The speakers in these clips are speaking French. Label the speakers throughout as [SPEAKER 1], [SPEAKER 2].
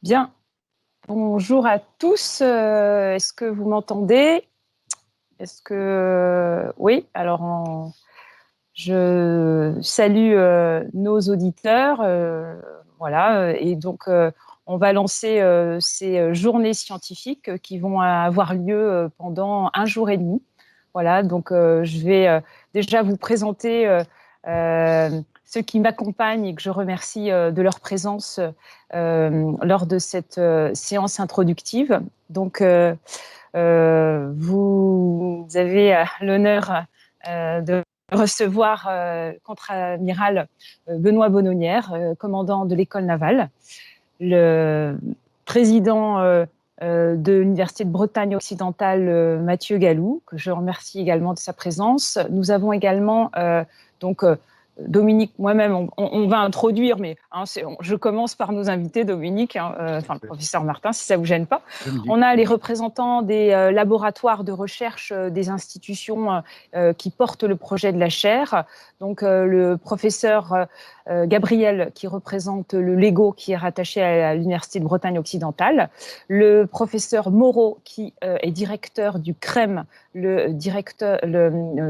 [SPEAKER 1] Bien, bonjour à tous. Est-ce que vous m'entendez? Est-ce que oui, alors je salue nos auditeurs. Voilà, et donc on va lancer ces journées scientifiques qui vont avoir lieu pendant un jour et demi. Voilà, donc je vais déjà vous présenter ceux qui m'accompagnent et que je remercie de leur présence lors de cette séance introductive. Donc, vous avez l'honneur de recevoir contre-amiral Benoît Bononnière, commandant de l'école navale, le président de l'Université de Bretagne occidentale, Mathieu Gallou, que je remercie également de sa présence. Nous avons également donc Dominique, moi-même, on va introduire, mais je commence par nos invités, Dominique, enfin le professeur Martin, si ça ne vous gêne pas. On a les représentants des laboratoires de recherche des institutions qui portent le projet de la chaire. Donc le professeur Gabriel, qui représente le LEGO, qui est rattaché à l'Université de Bretagne occidentale, le professeur Moreau, qui est directeur du CREM, le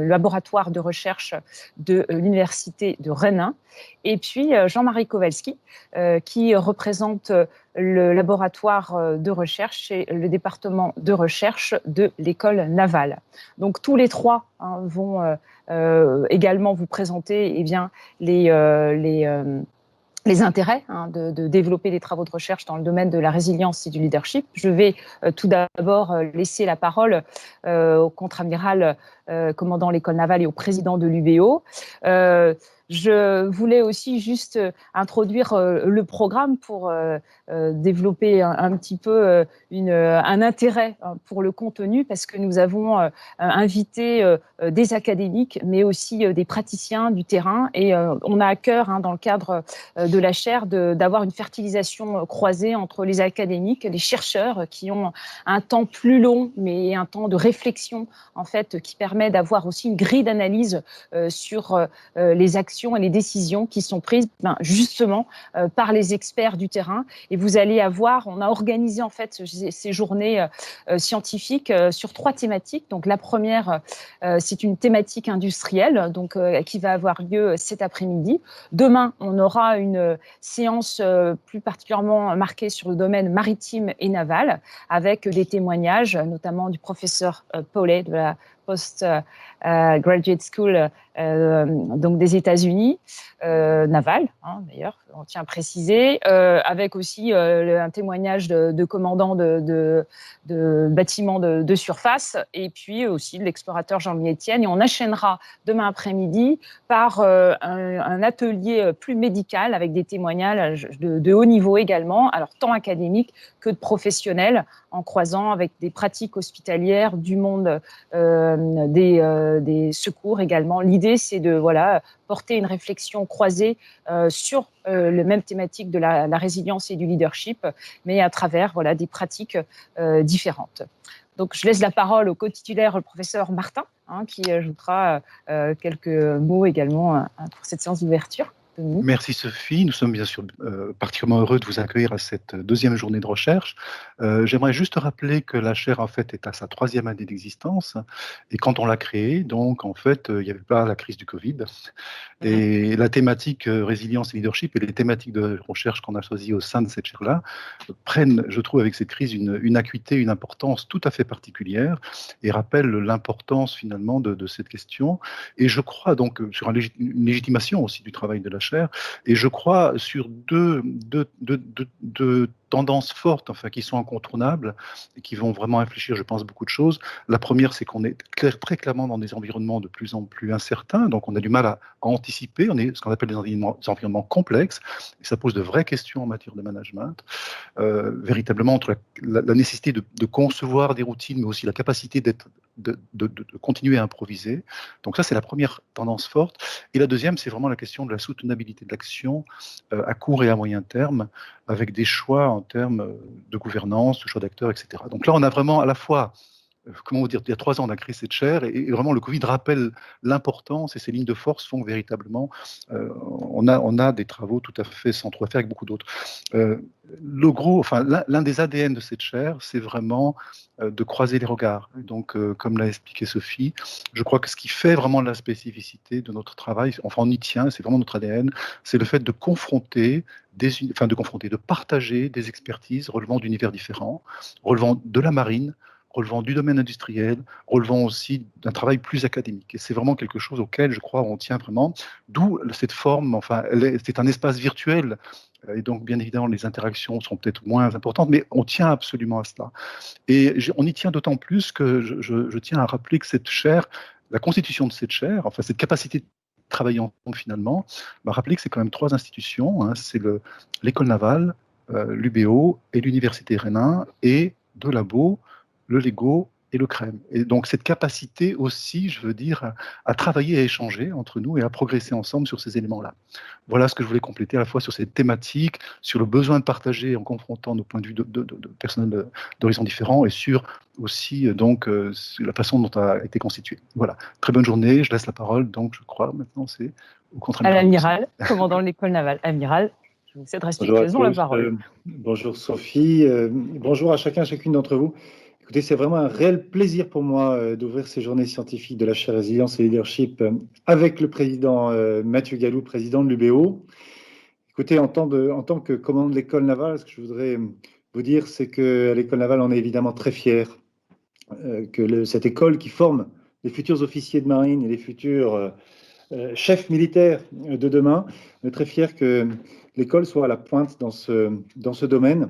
[SPEAKER 1] laboratoire de recherche de l'Université de Rennes, et puis Jean-Marie Kowalski, qui représente le laboratoire de recherche et le département de recherche de l'école navale. Donc tous les trois vont également vous présenter les intérêts de développer des travaux de recherche dans le domaine de la résilience et du leadership. Je vais tout d'abord laisser la parole au contre-amiral commandant l'école navale et au président de l'UBO. Je voulais aussi juste introduire le programme pour développer un petit peu un intérêt pour le contenu, parce que nous avons invité des académiques, mais aussi des praticiens du terrain, et on a à cœur, dans le cadre de la chaire, d'avoir une fertilisation croisée entre les académiques, les chercheurs qui ont un temps plus long, mais un temps de réflexion, en fait, qui permet d'avoir aussi une grille d'analyse sur les actions et les décisions qui sont prises justement par les experts du terrain. Et vous allez avoir, on a organisé en fait ces journées scientifiques sur 3 thématiques. Donc la première, c'est une thématique industrielle, donc qui va avoir lieu cet après-midi. Demain, on aura une séance plus particulièrement marquée sur le domaine maritime et naval, avec des témoignages, notamment du professeur Paulet de la Post-Graduate School donc des États-Unis, naval, d'ailleurs, on tient à préciser, avec aussi un témoignage de commandants de bâtiments de surface, et puis aussi de l'explorateur Jean-Louis Etienne. Et on enchaînera demain après-midi par un atelier plus médical avec des témoignages de haut niveau également, alors tant académiques que de professionnels, en croisant avec des pratiques hospitalières du monde des secours également. L'idée, c'est de porter une réflexion croisée sur la même thématique de la résilience et du leadership, mais à travers des pratiques différentes. Donc, je laisse la parole au co-titulaire, le professeur Martin, qui ajoutera quelques mots également pour cette séance d'ouverture.
[SPEAKER 2] Merci Sophie, nous sommes bien sûr particulièrement heureux de vous accueillir à cette deuxième journée de recherche. J'aimerais juste rappeler que la chaire en fait est à sa 3e année d'existence, et quand on l'a créée, donc en fait il n'y avait pas la crise du Covid, et la thématique résilience et leadership et les thématiques de recherche qu'on a choisies au sein de cette chaire-là prennent, je trouve, avec cette crise une acuité, une importance tout à fait particulière, et rappellent l'importance finalement de cette question. Et je crois donc sur une légitimation aussi du travail de la chaire, et je crois sur deux tendances fortes, enfin, qui sont incontournables et qui vont vraiment infléchir, je pense, beaucoup de choses. La première, c'est qu'on est très clairement dans des environnements de plus en plus incertains, donc on a du mal à anticiper, on est ce qu'on appelle des environnements complexes, et ça pose de vraies questions en matière de management, véritablement entre la nécessité de concevoir des routines, mais aussi la capacité de continuer à improviser. Donc ça, c'est la première tendance forte. Et la deuxième, c'est vraiment la question de la soutenabilité de l'action à court et à moyen terme, avec des choix en termes de gouvernance, de choix d'acteurs, etc. Donc là, on a vraiment à la fois comment dire, il y a 3 ans, on a créé cette chaire et vraiment le Covid rappelle l'importance et ces lignes de force font véritablement, on a des travaux tout à fait centraux à faire avec beaucoup d'autres. L'un des ADN de cette chaire, c'est vraiment de croiser les regards. Donc, comme l'a expliqué Sophie, je crois que ce qui fait vraiment la spécificité de notre travail, enfin on y tient, c'est vraiment notre ADN, c'est le fait de confronter, de partager des expertises relevant d'univers différents, relevant de la marine, relevant du domaine industriel, relevant aussi d'un travail plus académique. Et c'est vraiment quelque chose auquel, je crois, on tient vraiment, d'où cette forme, enfin, c'est un espace virtuel, et donc, bien évidemment, les interactions sont peut-être moins importantes, mais on tient absolument à cela. Et on y tient d'autant plus que je tiens à rappeler que cette chaire, la constitution de cette chaire, enfin, cette capacité de travailler ensemble, finalement, m'a rappelé que c'est quand même 3 institutions, hein, c'est l'école navale, l'UBO et l'université Rennes, et 2 labos, le Lego et le CREM. Et donc cette capacité aussi, je veux dire, à travailler et à échanger entre nous et à progresser ensemble sur ces éléments-là. Voilà ce que je voulais compléter à la fois sur cette thématique, sur le besoin de partager en confrontant nos points de vue de personnels d'horizons différents et sur aussi donc la façon dont ça a été constitué. Voilà, très bonne journée, je laisse la parole, donc je crois maintenant c'est au
[SPEAKER 1] À
[SPEAKER 2] contre-amiral.
[SPEAKER 1] l'amiral, commandant de l'école navale. Amiral, je vous cède
[SPEAKER 3] Bonjour à
[SPEAKER 1] respectueusement la
[SPEAKER 3] tous.
[SPEAKER 1] parole.
[SPEAKER 3] Bonjour Sophie. Bonjour à chacun, chacune d'entre vous. Écoutez, c'est vraiment un réel plaisir pour moi d'ouvrir ces journées scientifiques de la chaire Résilience et Leadership avec le président Mathieu Gallou, président de l'UBO. Écoutez, en tant que commandant de l'école navale, ce que je voudrais vous dire, c'est qu'à l'école navale, on est évidemment très fiers que cette école qui forme les futurs officiers de marine et les futurs chef militaire de demain. On est très fiers que l'école soit à la pointe dans ce domaine.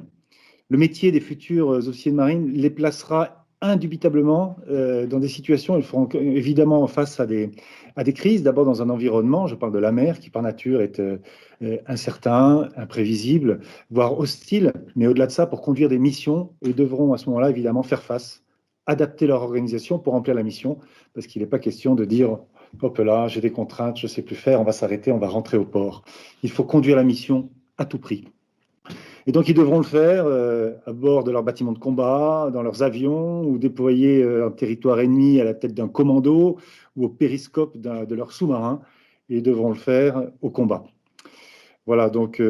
[SPEAKER 3] Le métier des futurs officiers de marine les placera indubitablement dans des situations, ils feront évidemment face à des crises, d'abord dans un environnement, je parle de la mer, qui par nature est incertain, imprévisible, voire hostile, mais au-delà de ça, pour conduire des missions, ils devront à ce moment-là évidemment faire face, adapter leur organisation pour remplir la mission, parce qu'il n'est pas question de dire hop là, j'ai des contraintes, je ne sais plus faire, on va s'arrêter, on va rentrer au port. Il faut conduire la mission à tout prix. Et donc, ils devront le faire à bord de leurs bâtiments de combat, dans leurs avions, ou déployer un territoire ennemi à la tête d'un commando, ou au périscope de leur sous-marin. Et ils devront le faire au combat. Voilà, donc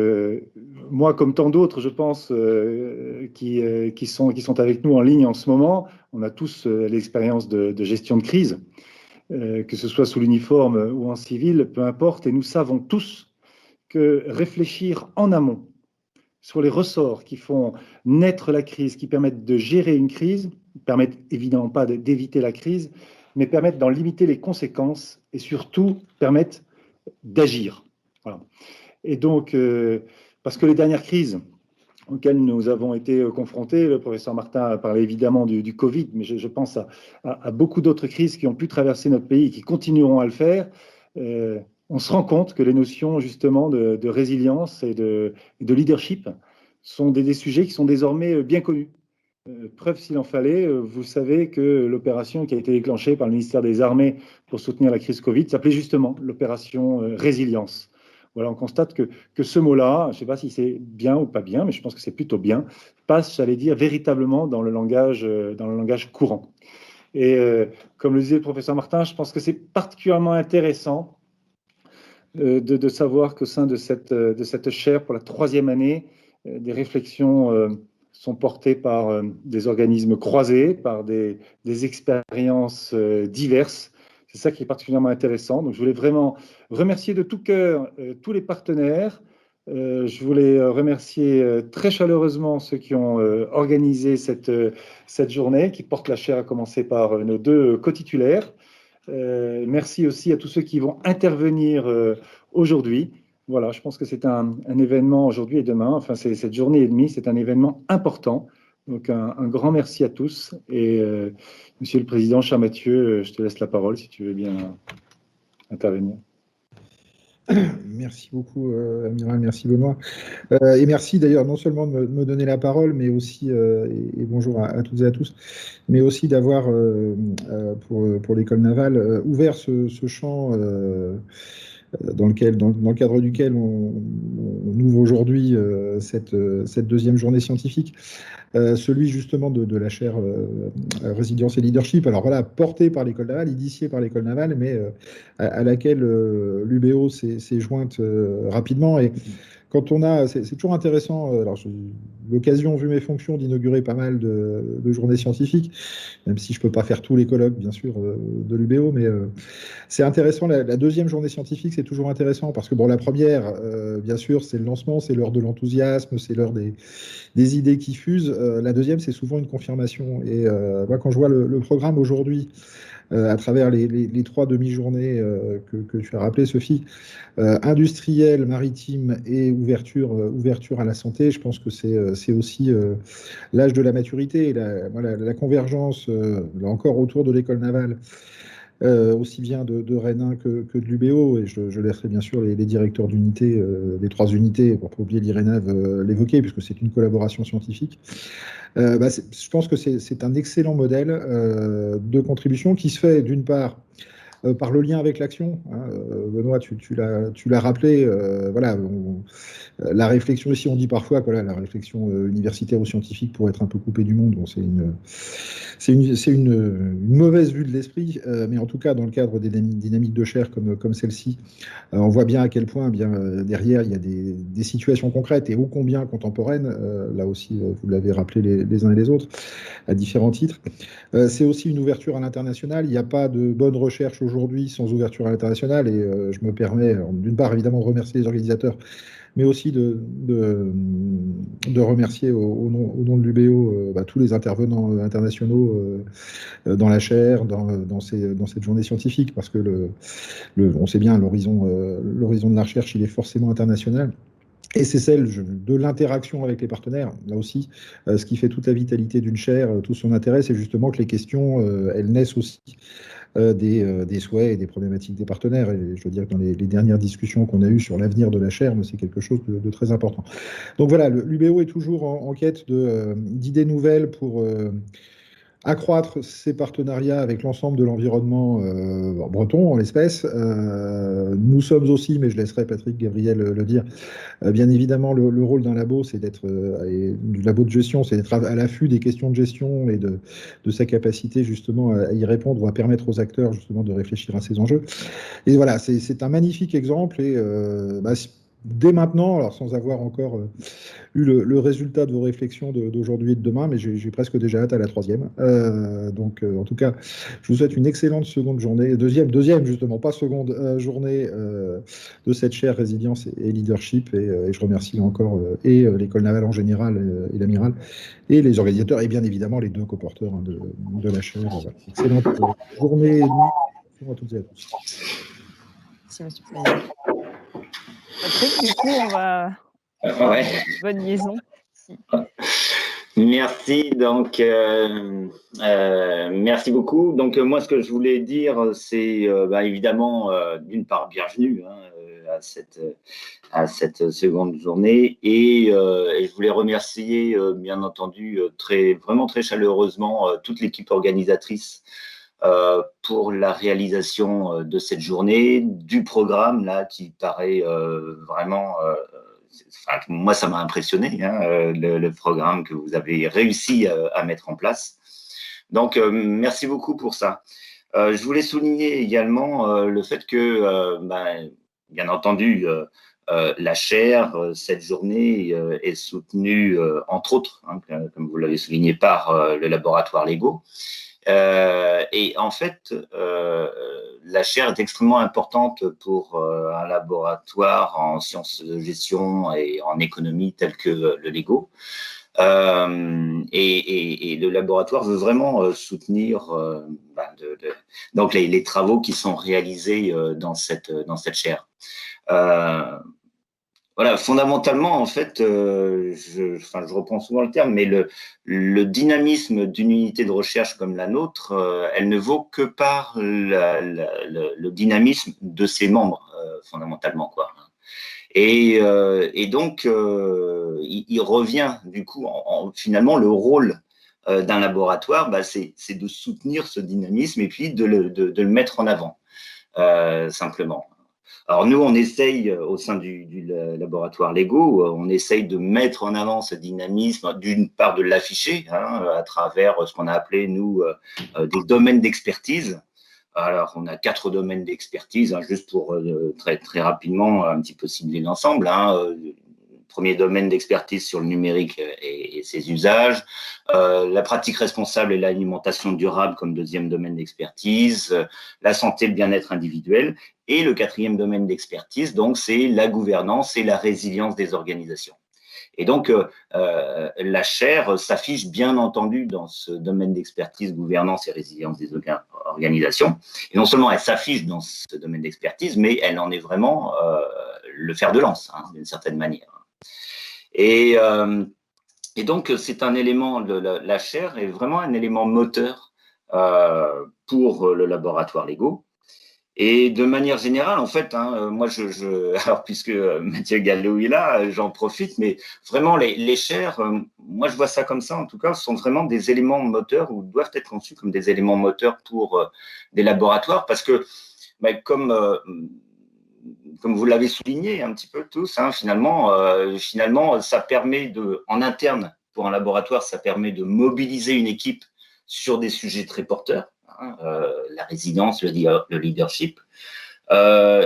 [SPEAKER 3] moi, comme tant d'autres, je pense, qui sont avec nous en ligne en ce moment, on a tous l'expérience de gestion de crise. Que ce soit sous l'uniforme ou en civil, peu importe, et nous savons tous que réfléchir en amont sur les ressorts qui font naître la crise, qui permettent de gérer une crise, permettent évidemment pas d'éviter la crise, mais permettent d'en limiter les conséquences et surtout permettent d'agir. Voilà. Et donc, parce que les dernières crises auxquelles nous avons été confrontés. Le professeur Martin a parlé évidemment du Covid, mais je pense à beaucoup d'autres crises qui ont pu traverser notre pays et qui continueront à le faire. On se rend compte que les notions justement de résilience et de leadership sont des sujets qui sont désormais bien connus. Preuve s'il en fallait, vous savez que l'opération qui a été déclenchée par le ministère des Armées pour soutenir la crise Covid s'appelait justement l'opération Résilience. Voilà, on constate que ce mot-là, je ne sais pas si c'est bien ou pas bien, mais je pense que c'est plutôt bien, passe, j'allais dire, véritablement dans le langage courant. Et comme le disait le professeur Martin, je pense que c'est particulièrement intéressant de savoir qu'au sein de cette chaire, pour la 3e année, des réflexions sont portées par des organismes croisés, par des expériences diverses. C'est ça qui est particulièrement intéressant. Donc, je voulais vraiment remercier de tout cœur tous les partenaires. Je voulais remercier très chaleureusement ceux qui ont organisé cette journée, qui porte la chaire, à commencer par nos 2 co-titulaires. Merci aussi à tous ceux qui vont intervenir aujourd'hui. Voilà, je pense que c'est un événement aujourd'hui et demain, enfin c'est cette journée et demie, c'est un événement important. Donc un grand merci à tous. Et Monsieur le Président, cher Mathieu, je te laisse la parole si tu veux bien intervenir.
[SPEAKER 4] Merci beaucoup, Amiral, merci Benoît. Et merci d'ailleurs non seulement de me donner la parole, mais aussi, et bonjour à toutes et à tous, mais aussi d'avoir, pour l'école navale, ouvert ce champ dans le cadre duquel on ouvre aujourd'hui cette deuxième journée scientifique, celui justement de la chaire Résilience et Leadership, alors voilà, portée par l'École navale, initiée par l'École navale, mais à laquelle l'UBO s'est jointe rapidement. Et quand on a, c'est toujours intéressant, alors j'ai eu l'occasion, vu mes fonctions, d'inaugurer pas mal de journées scientifiques, même si je ne peux pas faire tous les colloques, bien sûr, de l'UBO, mais c'est intéressant. La deuxième journée scientifique, c'est toujours intéressant parce que, bon, la première, bien sûr, c'est le lancement, c'est l'heure de l'enthousiasme, c'est l'heure des idées qui fusent. La deuxième, c'est souvent une confirmation. Et moi, quand je vois le programme aujourd'hui, à travers les 3 demi-journées que tu as rappelées, Sophie, industrielle, maritime et ouverture à la santé, je pense que c'est aussi l'âge de la maturité, voilà, la convergence, là encore, autour de l'école navale, aussi bien de Rennes 1 que de l'UBO, et je laisserai bien sûr les directeurs d'unité, des 3 unités, pour ne pas oublier l'IRENAV, l'évoquer, puisque c'est une collaboration scientifique. Je pense que c'est un excellent modèle de contribution qui se fait d'une part par le lien avec l'action. Hein, Benoît, tu l'as rappelé, voilà, la réflexion ici, on dit parfois que voilà, la réflexion universitaire ou scientifique pourrait être un peu coupée du monde. Bon, c'est une mauvaise vue de l'esprit, mais en tout cas, dans le cadre des dynamiques de chair comme celle-ci, on voit bien à quel point derrière, il y a des situations concrètes et ô combien contemporaines, là aussi, vous l'avez rappelé les uns et les autres, à différents titres. C'est aussi une ouverture à l'international. Il n'y a pas de bonne recherche aujourd'hui sans ouverture à l'international, et je me permets, d'une part, évidemment, de remercier les organisateurs, mais aussi de remercier au nom de l'UBO tous les intervenants internationaux dans la chaire, dans cette journée scientifique, parce que on sait bien, l'horizon de la recherche, il est forcément international. Et c'est celle de l'interaction avec les partenaires. Là aussi, ce qui fait toute la vitalité d'une chaire, tout son intérêt, c'est justement que les questions, elles naissent aussi des souhaits et des problématiques des partenaires. Et je veux dire que dans les dernières discussions qu'on a eues sur l'avenir de la chaire, c'est quelque chose de très important. Donc voilà, l'UBO est toujours en quête d'idées nouvelles pour accroître ses partenariats avec l'ensemble de l'environnement breton, en l'espèce. Nous sommes aussi, mais je laisserai Patrick Gabriel le dire, bien évidemment, le rôle d'un labo, c'est d'être, du labo de gestion, c'est d'être à l'affût des questions de gestion et de sa capacité justement à y répondre ou à permettre aux acteurs justement de réfléchir à ces enjeux. Et voilà, c'est un magnifique exemple. Et dès maintenant, alors sans avoir encore eu le résultat de vos réflexions d'aujourd'hui et de demain, mais j'ai presque déjà hâte à la 3e. Donc, en tout cas, je vous souhaite une excellente seconde journée, deuxième justement, pas seconde journée de cette chaire Résilience et Leadership. Et je remercie là encore l'École navale en général et l'Amiral et les organisateurs et bien évidemment les 2 coporteurs de la chaire. Voilà. Excellente journée et nuit à toutes et à tous.
[SPEAKER 1] Merci, monsieur le président. Patrick, du coup, on va...
[SPEAKER 5] Ouais.
[SPEAKER 1] Bonne liaison.
[SPEAKER 5] Merci, donc merci beaucoup. Donc moi, ce que je voulais dire, c'est évidemment, d'une part, bienvenue à cette seconde journée, et je voulais remercier, bien entendu, vraiment très chaleureusement toute l'équipe organisatrice pour la réalisation de cette journée, du programme là qui paraît vraiment... moi, ça m'a impressionné, le programme que vous avez réussi à mettre en place. Donc, merci beaucoup pour ça. Je voulais souligner également le fait que, bien entendu, la chaire, cette journée, est soutenue, entre autres, comme vous l'avez souligné, par le laboratoire Lego. Et en fait, la chaire est extrêmement importante pour un laboratoire en sciences de gestion et en économie tel que le Lego. Et le laboratoire veut vraiment soutenir donc les travaux qui sont réalisés dans cette chaire. Voilà, fondamentalement, en fait, je reprends souvent le terme, mais le dynamisme d'une unité de recherche comme la nôtre, elle ne vaut que par le dynamisme de ses membres, fondamentalement, quoi. Et donc, il revient, du coup, finalement, le rôle d'un laboratoire, c'est de soutenir ce dynamisme et puis de le mettre en avant, simplement. Alors nous, on essaye au sein du laboratoire Lego, on essaye de mettre en avant ce dynamisme, d'une part de l'afficher à travers ce qu'on a appelé, nous, des domaines d'expertise. Alors, on a 4 domaines d'expertise, juste pour très rapidement un petit peu cibler l'ensemble. Premier domaine d'expertise sur le numérique et ses usages, la pratique responsable et l'alimentation durable comme deuxième domaine d'expertise, la santé et le bien-être individuel, et le 4e domaine d'expertise, donc c'est la gouvernance et la résilience des organisations. Et donc, la chaire s'affiche bien entendu dans ce domaine d'expertise, gouvernance et résilience des organisations. Et non seulement elle s'affiche dans ce domaine d'expertise, mais elle en est vraiment le fer de lance, d'une certaine manière. Et donc, c'est un élément, la chaire est vraiment un élément moteur pour le laboratoire Lego. Et de manière générale, en fait, moi, alors puisque Mathieu Gallo est là, j'en profite, mais vraiment, les chaires, moi, je vois ça comme ça, en tout cas, sont vraiment des éléments moteurs ou doivent être conçus comme des éléments moteurs pour des laboratoires, parce que, comme vous l'avez souligné un petit peu tous, finalement, ça permet en interne, pour un laboratoire, ça permet de mobiliser une équipe sur des sujets très porteurs. La résilience, le leadership.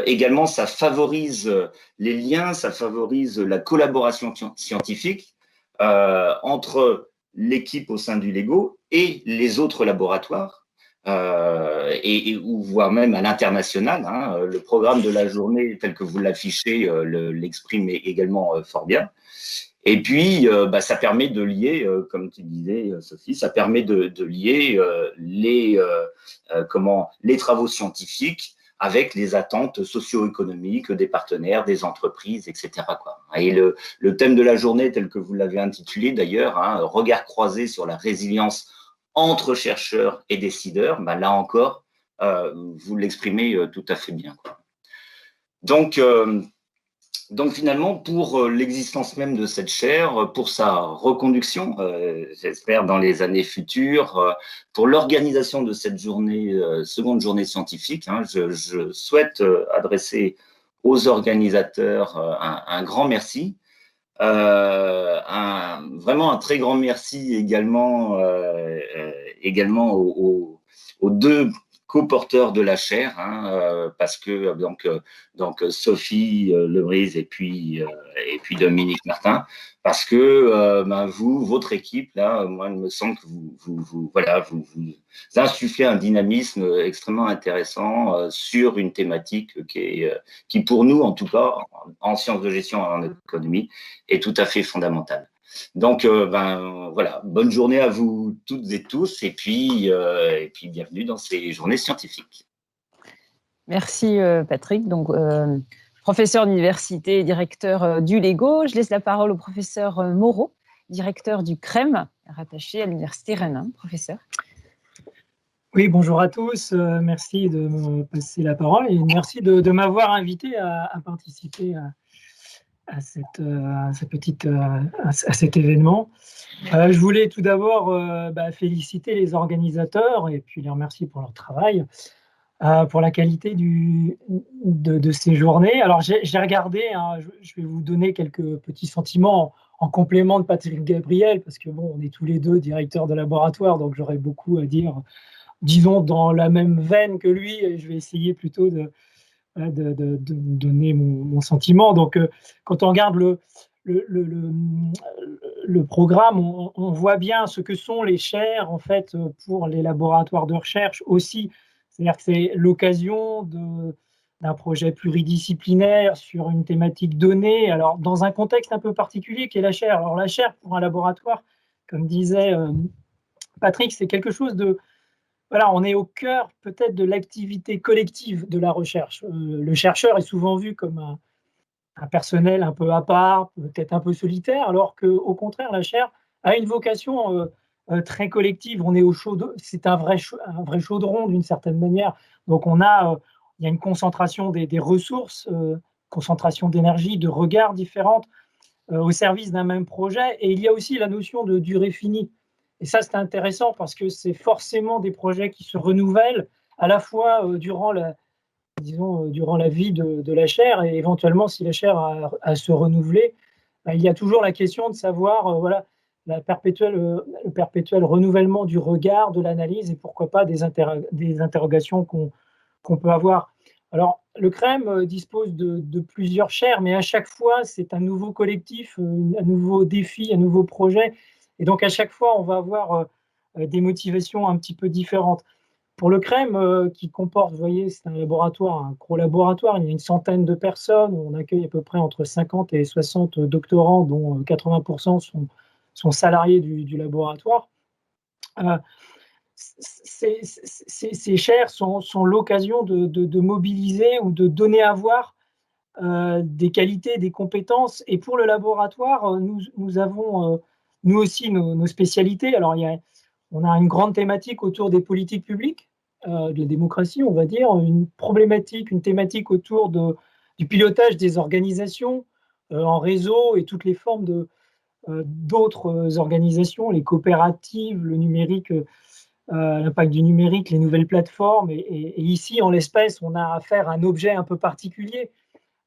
[SPEAKER 5] Également, ça favorise les liens, ça favorise la collaboration scientifique entre l'équipe au sein du Lego et les autres laboratoires, ou voire même à l'international. Le programme de la journée, tel que vous l'affichez, l'exprime également fort bien. Et puis, ça permet de lier, comme tu disais, Sophie, ça permet de lier les travaux scientifiques avec les attentes socio-économiques des partenaires, des entreprises, etc. Et le thème de la journée, tel que vous l'avez intitulé d'ailleurs, regard croisé sur la résilience entre chercheurs et décideurs, là encore, vous l'exprimez tout à fait bien. Donc finalement, pour l'existence même de cette chaire, pour sa reconduction, j'espère dans les années futures, pour l'organisation de cette seconde journée scientifique, je souhaite adresser aux organisateurs un grand merci, vraiment un très grand merci également aux deux co-porteurs de la chaire, parce que donc Sophie Lebrise et puis Dominique Martin, parce que votre équipe là, moi il me semble que vous insufflez un dynamisme extrêmement intéressant sur une thématique qui pour nous en tout cas en sciences de gestion et en économie est tout à fait fondamentale. Donc, voilà, bonne journée à vous toutes et tous, et puis bienvenue dans ces journées scientifiques.
[SPEAKER 1] Merci Patrick. Donc, professeur d'université et directeur du Lego. Je laisse la parole au professeur Moreau, directeur du CREM, rattaché à l'université Rennes. Professeur.
[SPEAKER 6] Oui, bonjour à tous. Merci de me passer la parole et merci de m'avoir invité à participer à cet événement. Je voulais tout d'abord féliciter les organisateurs et puis les remercier pour leur travail, pour la qualité de ces journées. Alors j'ai regardé, je vais vous donner quelques petits sentiments en complément de Patrick Gabriel, parce que bon, on est tous les deux directeurs de laboratoire, donc j'aurais beaucoup à dire, disons, dans la même veine que lui, et je vais essayer plutôt de donner mon sentiment. Donc, quand on regarde le programme, on voit bien ce que sont les chaires, en fait, pour les laboratoires de recherche aussi. C'est-à-dire que c'est l'occasion d'un projet pluridisciplinaire sur une thématique donnée, alors dans un contexte un peu particulier qui est la chaire. Alors, la chaire, pour un laboratoire, comme disait Patrick, c'est quelque chose de... Voilà, on est au cœur peut-être de l'activité collective de la recherche. Le chercheur est souvent vu comme un personnel un peu à part, peut-être un peu solitaire, alors qu'au contraire, la chaire a une vocation très collective. On est c'est un vrai chaudron d'une certaine manière. Donc il y a une concentration des ressources, concentration d'énergie, de regards différentes au service d'un même projet. Et il y a aussi la notion de durée finie. Et ça, c'est intéressant parce que c'est forcément des projets qui se renouvellent à la fois durant disons, durant la vie de la chaire, et éventuellement, si la chaire a à se renouveler, il y a toujours la question de savoir, voilà, le perpétuel renouvellement du regard, de l'analyse, et pourquoi pas des interrogations qu'on peut avoir. Alors, le CREM dispose de plusieurs chaires, mais à chaque fois, c'est un nouveau collectif, un nouveau défi, un nouveau projet. Et donc, à chaque fois, on va avoir des motivations un petit peu différentes. Pour le CREM, qui comporte, vous voyez, c'est un laboratoire, un gros laboratoire, il y a une centaine de personnes, on accueille à peu près entre 50 et 60 doctorants, dont 80% sont salariés du laboratoire. Ces chaires sont l'occasion de mobiliser ou de donner à voir des qualités, des compétences. Et pour le laboratoire, nous avons nous aussi nos spécialités. Alors, on a une grande thématique autour des politiques publiques, de la démocratie, on va dire, une thématique autour du pilotage des organisations en réseau et toutes les formes d'autres organisations, les coopératives, le numérique, l'impact du numérique, les nouvelles plateformes. Et ici, en l'espèce, on a affaire à un objet un peu particulier.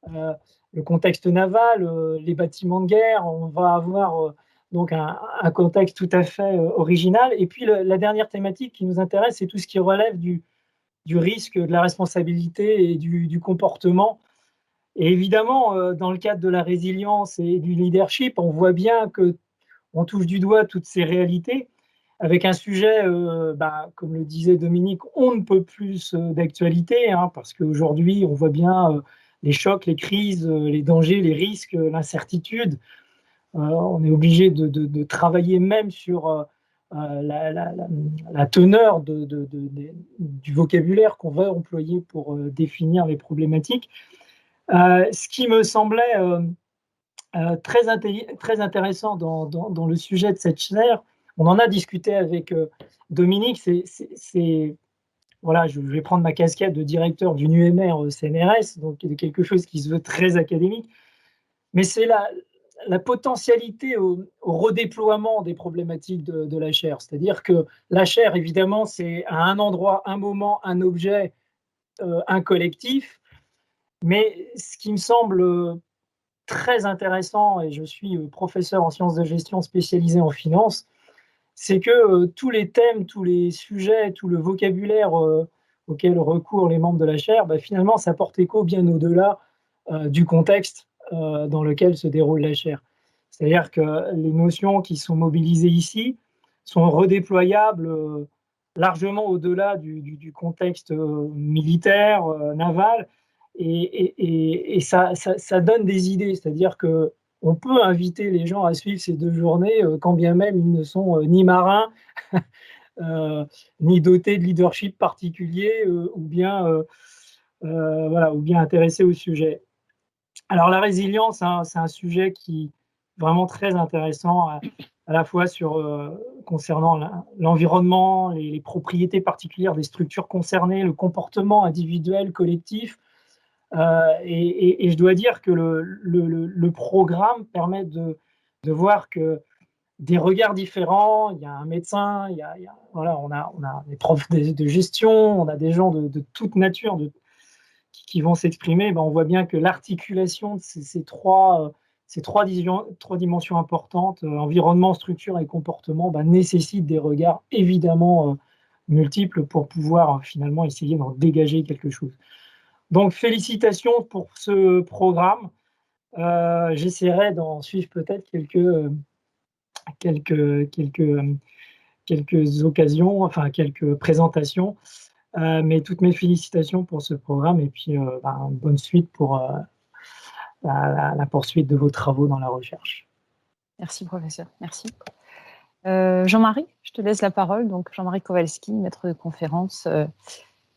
[SPEAKER 6] Le contexte naval, les bâtiments de guerre, on va avoir donc un contexte tout à fait original. Et puis la dernière thématique qui nous intéresse, c'est tout ce qui relève du risque, de la responsabilité et du comportement. Et évidemment, dans le cadre de la résilience et du leadership, on voit bien qu'on touche du doigt toutes ces réalités, avec un sujet, comme le disait Dominique, on ne peut plus d'actualité, hein, parce qu'aujourd'hui, on voit bien les chocs, les crises, les dangers, les risques, l'incertitude. On est obligé de travailler même sur la teneur du vocabulaire qu'on va employer pour définir les problématiques. Ce qui me semblait très intéressant dans le sujet de cette chaire, on en a discuté avec Dominique, voilà, je vais prendre ma casquette de directeur d'une UMR CNRS, donc quelque chose qui se veut très académique, mais c'est la potentialité au redéploiement des problématiques de la chaire. C'est-à-dire que la chaire, évidemment, c'est à un endroit, un moment, un objet, un collectif, mais ce qui me semble très intéressant, et je suis professeur en sciences de gestion spécialisé en finance, c'est que tous les thèmes, tous les sujets, tout le vocabulaire auquel recourent les membres de la chaire, finalement, ça porte écho bien au-delà du contexte dans lequel se déroule la chaire. C'est-à-dire que les notions qui sont mobilisées ici sont redéployables largement au-delà du contexte militaire, naval, et ça donne des idées. C'est-à-dire que on peut inviter les gens à suivre ces 2 journées, quand bien même ils ne sont ni marins, ni dotés de leadership particulier, ou bien intéressés au sujet. Alors la résilience, hein, c'est un sujet qui est vraiment très intéressant, à la fois concernant l'environnement, les propriétés particulières des structures concernées, le comportement individuel, collectif. Et je dois dire que le programme permet de voir que des regards différents, il y a un médecin, voilà, on a des profs de gestion, on a des gens de toute nature qui vont s'exprimer. On voit bien que l'articulation de ces trois dimensions importantes, environnement, structure et comportement, nécessite des regards évidemment multiples pour pouvoir finalement essayer d'en dégager quelque chose. Donc, félicitations pour ce programme. J'essaierai d'en suivre peut-être quelques occasions, enfin quelques présentations. Mais toutes mes félicitations pour ce programme, et puis bonne suite pour la poursuite de vos travaux dans la recherche.
[SPEAKER 1] Merci, professeur. Merci. Jean-Marie, je te laisse la parole. Donc, Jean-Marie Kowalski, maître de conférence.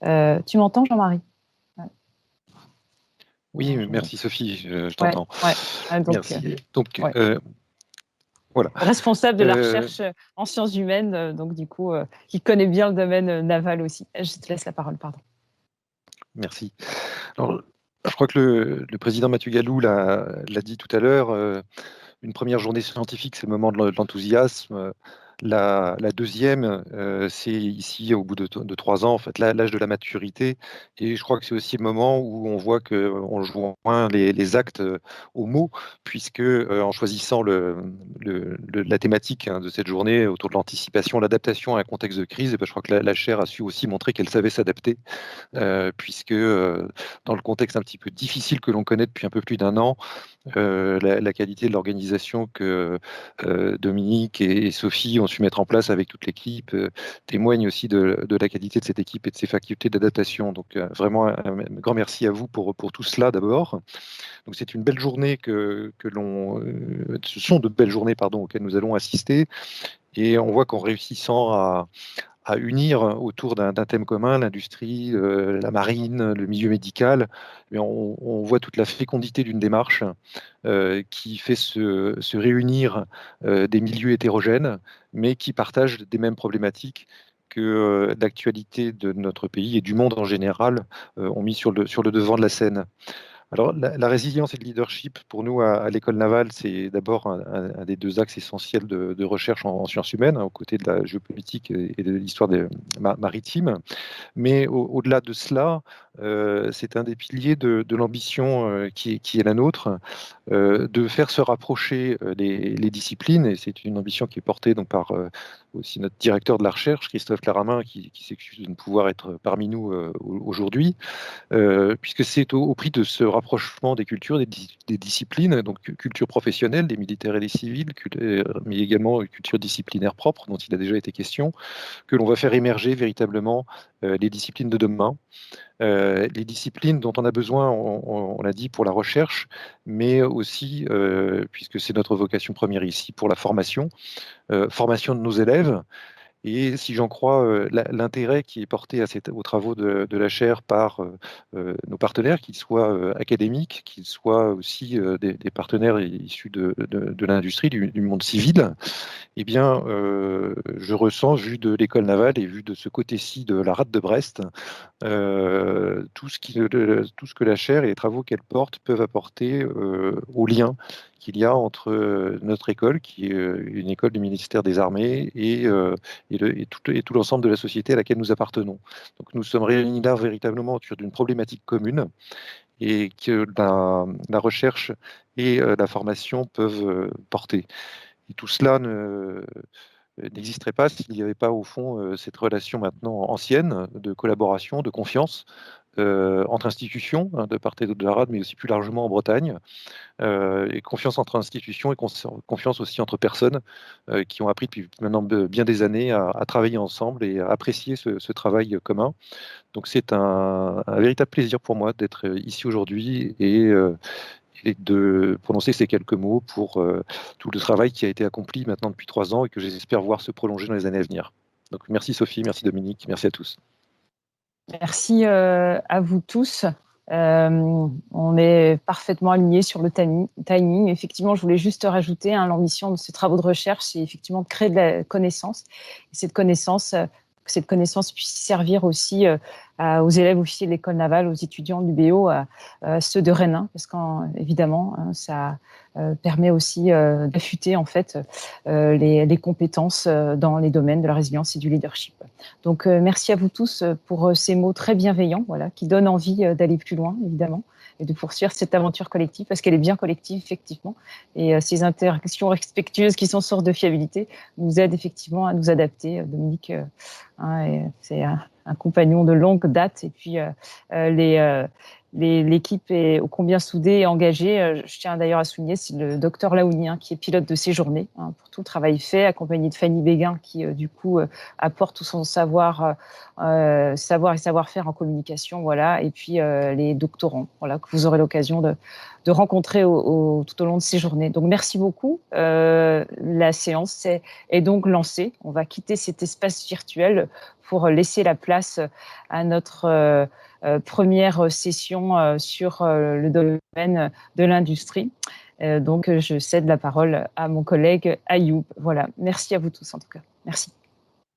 [SPEAKER 1] Tu m'entends, Jean-Marie ?
[SPEAKER 7] Oui, merci Sophie, je t'entends. Merci. Donc, voilà.
[SPEAKER 1] Responsable de la recherche en sciences humaines, donc du coup, qui connaît bien le domaine naval aussi. Je te laisse la parole, pardon.
[SPEAKER 7] Merci. Alors, je crois que le président Mathieu Gallou l'a dit tout à l'heure, une première journée scientifique, c'est le moment de l'enthousiasme. La deuxième, c'est ici, au bout de 3 ans, en fait, l'âge de la maturité. Et je crois que c'est aussi le moment où on voit qu'on joue moins les actes aux mots, puisque en choisissant la thématique de cette journée autour de l'anticipation, l'adaptation à un contexte de crise, je crois que la chaire a su aussi montrer qu'elle savait s'adapter, puisque dans le contexte un petit peu difficile que l'on connaît depuis un peu plus d'un an, la qualité de l'organisation que Dominique et Sophie ont su mettre en place avec toute l'équipe témoigne aussi de la qualité de cette équipe et de ses facultés d'adaptation. Donc vraiment un grand merci à vous pour tout cela d'abord. Donc c'est une belle journée ce sont de belles journées pardon, auxquelles nous allons assister, et on voit qu'en réussissant à unir autour d'un thème commun, l'industrie, la marine, le milieu médical, mais on voit toute la fécondité d'une démarche qui fait se réunir des milieux hétérogènes, mais qui partagent des mêmes problématiques que l'actualité de notre pays et du monde en général ont mis sur le devant de la scène. Alors, la résilience et le leadership, pour nous, à l'École navale, c'est d'abord un des deux axes essentiels de recherche en sciences humaines, aux côtés de la géopolitique et de l'histoire maritime. Mais au-delà de cela, c'est un des piliers de l'ambition qui est la nôtre, de faire se rapprocher les disciplines, et c'est une ambition qui est portée donc, par aussi notre directeur de la recherche, Christophe Laramin, qui s'excuse de ne pouvoir être parmi nous aujourd'hui, puisque c'est au prix de ce rapprochement des cultures, des disciplines, donc culture professionnelle, des militaires et des civils, mais également culture disciplinaire propre, dont il a déjà été question, que l'on va faire émerger véritablement les disciplines de demain. Les disciplines dont on a besoin, on l'a dit, pour la recherche, mais aussi, puisque c'est notre vocation première ici, pour la formation de nos élèves. Et si j'en crois l'intérêt qui est porté aux travaux de la chaire par nos partenaires, qu'ils soient académiques, qu'ils soient aussi des partenaires issus de l'industrie, du monde civil, eh bien, je ressens, vu de l'école navale et vu de ce côté-ci de la rade de Brest, tout ce que la chaire et les travaux qu'elle porte peuvent apporter au lien qu'il y a entre notre école, qui est une école du ministère des Armées, et tout l'ensemble de la société à laquelle nous appartenons. Donc nous sommes réunis là véritablement autour d'une problématique commune, et que la recherche et la formation peuvent porter. Et tout cela n'existerait pas s'il n'y avait pas, au fond, cette relation maintenant ancienne de collaboration, de confiance entre institutions, de part et d'autre de la rade, mais aussi plus largement en Bretagne, et confiance entre institutions et confiance aussi entre personnes qui ont appris depuis maintenant bien des années à travailler ensemble et à apprécier ce travail commun. Donc c'est un véritable plaisir pour moi d'être ici aujourd'hui et de prononcer ces quelques mots pour tout le travail qui a été accompli maintenant depuis 3 ans et que j'espère voir se prolonger dans les années à venir. Donc merci Sophie, merci Dominique, merci à tous.
[SPEAKER 1] Merci à vous tous. On est parfaitement alignés sur le timing. Effectivement, je voulais juste rajouter l'ambition de ces travaux de recherche, c'est effectivement de créer de la connaissance. Et cette connaissance puisse servir aussi aux élèves officiers de l'école navale, aux étudiants du BO, à ceux de Rennes, parce qu'évidemment, ça permet aussi d'affûter en fait les compétences dans les domaines de la résilience et du leadership. Donc merci à vous tous pour ces mots très bienveillants, voilà, qui donnent envie d'aller plus loin, évidemment, et de poursuivre cette aventure collective, parce qu'elle est bien collective, effectivement. Et ces interactions respectueuses qui sont source de fiabilité nous aident effectivement à nous adapter. Dominique, c'est un compagnon de longue date, et puis l'équipe est ô combien soudée et engagée. Je tiens d'ailleurs à souligner, c'est le docteur Laouni qui est pilote de ces journées, pour tout le travail fait, accompagné de Fanny Béguin qui du coup apporte tout son savoir et savoir-faire en communication, voilà, et puis les doctorants, voilà, que vous aurez l'occasion de rencontrer tout au long de ces journées. Donc merci beaucoup. La séance est donc lancée. On va quitter cet espace virtuel pour laisser la place à notre première session sur le domaine de l'industrie. Donc, je cède la parole à mon collègue Ayoub. Voilà, merci à vous tous en tout cas. Merci.